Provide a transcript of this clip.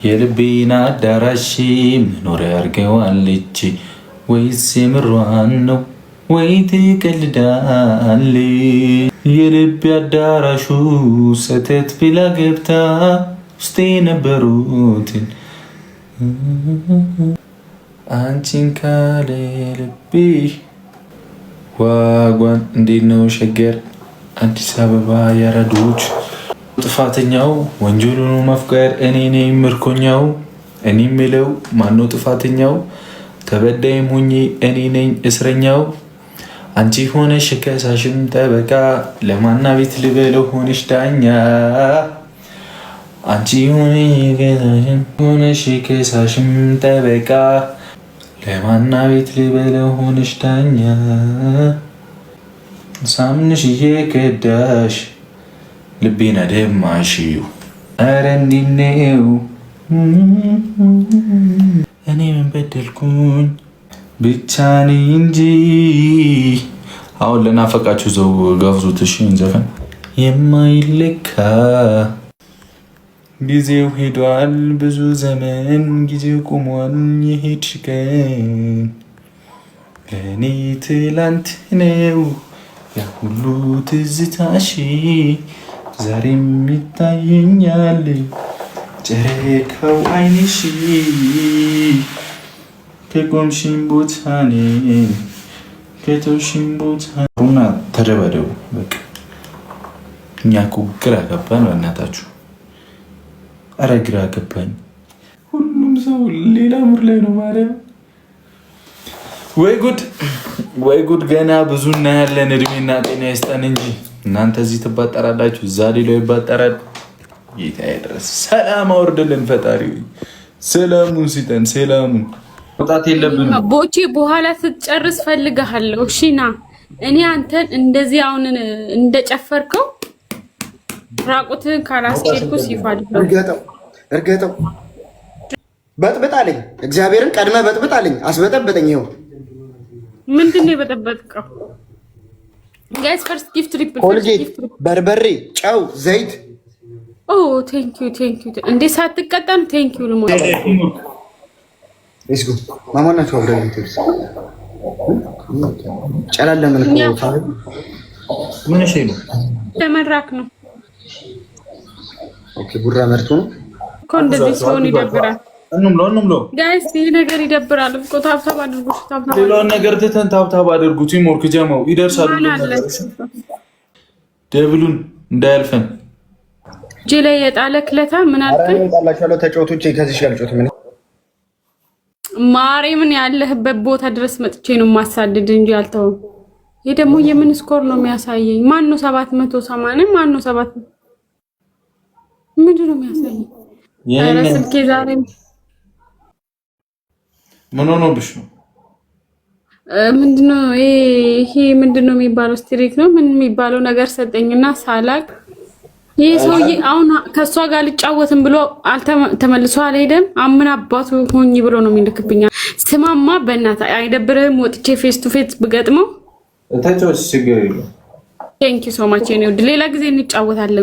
የልቤን አዳራሽ መኖሪያ አርገዋለች ወይስ የምሯን ነው ወይ ትቀልዳለች? የልቤ አዳራሹ ሰተት ብላ ገብታ ውስጤ የነበሩትን አንቺን ካለ ልቤ ዋጓን። እንዴት ነው ሸገር አዲስ አበባ ያረዶች? ጥፋተኛው ወንጀሉን መፍቀር እኔ ነኝ ምርኮኛው። እኔ ምለው ማነው ጥፋተኛው? ተበዳይም ሆኜ እኔ ነኝ እስረኛው። አንቺ ሆነሽ ከሳሽም ጠበቃ ለማና ቤት ልበለው ሆነሽ ዳኛ። አንቺ ሆነሽ ከሳሽም ጠበቃ ለማና ቤት ልበለው ሆነሽ ዳኛ። ሳምንሽ እየከዳሽ ልቤን አደማሽው። ኧረ እንዴት ነው እኔ ምን በደልኩኝ? ብቻ ነኝ እንጂ አሁን ለናፈቃችሁ ዘው ጋብዙት። እሺ ዘፈን የማይለካ ጊዜው ሄዷል ብዙ ዘመን ጊዜው ቆሟል የሄድሽ ቀን ለእኔ ትላንት ነው ያ ሁሉ ትዝታሽ ዛሬም ይታየኛል ጨረቃው አይንሽ ከቆምሽኝ ቦታ ነኝ ከተውሽኝ ቦታ ሩና ተደባደቡ። በቃ እኛ እኮ ግራ ገባን በእናታችሁ። ኧረ ግራ ገባኝ። ሁሉም ሰው ሌላ ሙር ላይ ነው ማለት ወይ ጉድ ወይ ጉድ። ገና ብዙ እናያለን። እድሜና ጤና ይስጠን እንጂ እናንተ እዚህ ትባጠራላችሁ፣ እዛ ሌላው ይባጠራል። ጌታ ይድረስ። ሰላም አውርድልን ፈጣሪ፣ ሰላሙን ሲጠን። ሰላሙን ወጣት የለብንም ቦቼ። በኋላ ስትጨርስ ፈልግሃለሁ። እሺ ና። እኔ አንተን እንደዚህ አሁን እንደጨፈርከው ራቁትን ካላስኬድኩ ሲፋድ እርገጠው በጥብጣልኝ። እግዚአብሔርን ቀድመ በጥብጣልኝ። አስበጠበጠኝ። ይኸው ምንድነው የበጠበጥከው? ጋይስ ፈርስት ጊፍት ትሪፕል ኮልጌት፣ በርበሬ፣ ጨው፣ ዘይት። ኦ ቴንክ ዩ እንዴ ሳትቀጣም ቴንክ ዩ ለሞ እስጉ ማማናቸው አብረን እንተስ ጨላለም ነው ፋይ ምን እሺ ነው ለመራክ ነው። ኦኬ ቡራ መርቶ ነው እኮ እንደዚህ ሲሆን ይደብራል። እንምሎ ጋይስ ይሄ ነገር ይደብራል እኮ። ታብታብ አድርጉት። ሌላውን ነገር ትተን ታብታብ አድርጉት። ይሞርክ ጀማው ይደርሳል። ደብሉን እንዳያልፈን እጄ ላይ የጣለ ክለታ ምን አልከኝ? ጣላችኋለሁ። ተጫውቶቼ ከዚህ ጋር ምን ማርያምን ያለህበት ቦታ ድረስ መጥቼ ነው ማሳደድ እንጂ አልተውም። ይሄ ደግሞ የምን ስኮር ነው የሚያሳየኝ? ማን ነው 780? ማን ነው 7? ምንድን ነው የሚያሳየኝ? ኧረ ስልኬ ዛሬ ምን ሆኖብሽ ነው? ምንድነው ይሄ ምንድነው የሚባለው? ስትሪክ ነው ምን የሚባለው ነገር ሰጠኝና ሳላቅ ይሄ ሰውዬ አሁን ከሷ ጋር ልጫወትም ብሎ ተመልሶ አልሄደም። አምን አባቱ ሆኝ ብሎ ነው የሚልክብኛ። ስማማ በእናትህ አይደብርህም? ወጥቼ ፌስ ቱ ፌስ ብገጥመው ታቻው ችግር የለም። ቴንክ ዩ ሶ ማች። ሌላ ጊዜ እንጫወታለን።